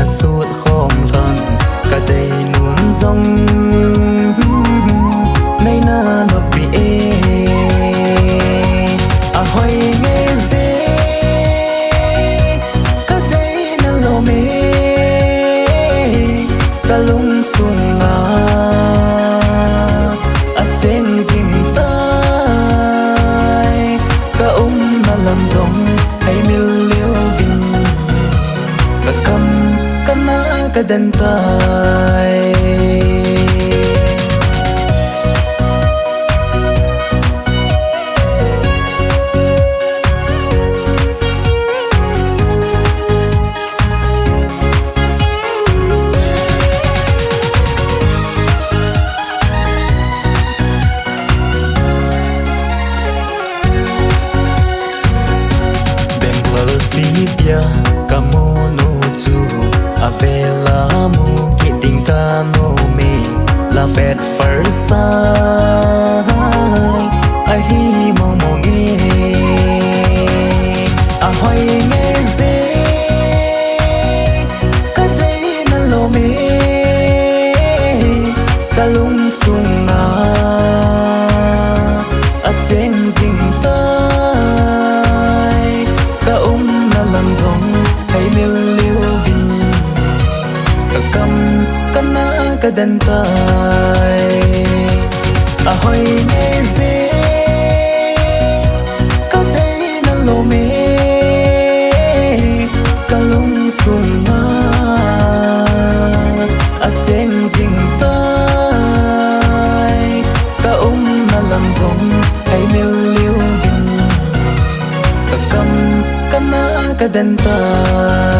suốt khom lần cả đầy nuốn rong nay na nó bị hoài nghe dễ cả đầy na lo mê cả lung sung trên dìm tay cả na làm giống hay miêu liêu vinh cả cầm cả ná cả đàn tay Sipia kamono tu avela mu kidding kano me la fed first sight I hi mo mo nge a hoy nge ze ka dei na lo me ka lung sung na a chen jing ta làm giống hay miêu liêu vinh cả cầm cả ná cả đàn tay hoài nghe dễ cả thấy na lo mê cả lung sung trên dinh tay cả na làm giống hay miêu liêu vinh cả cầm cả ná cả đàn tay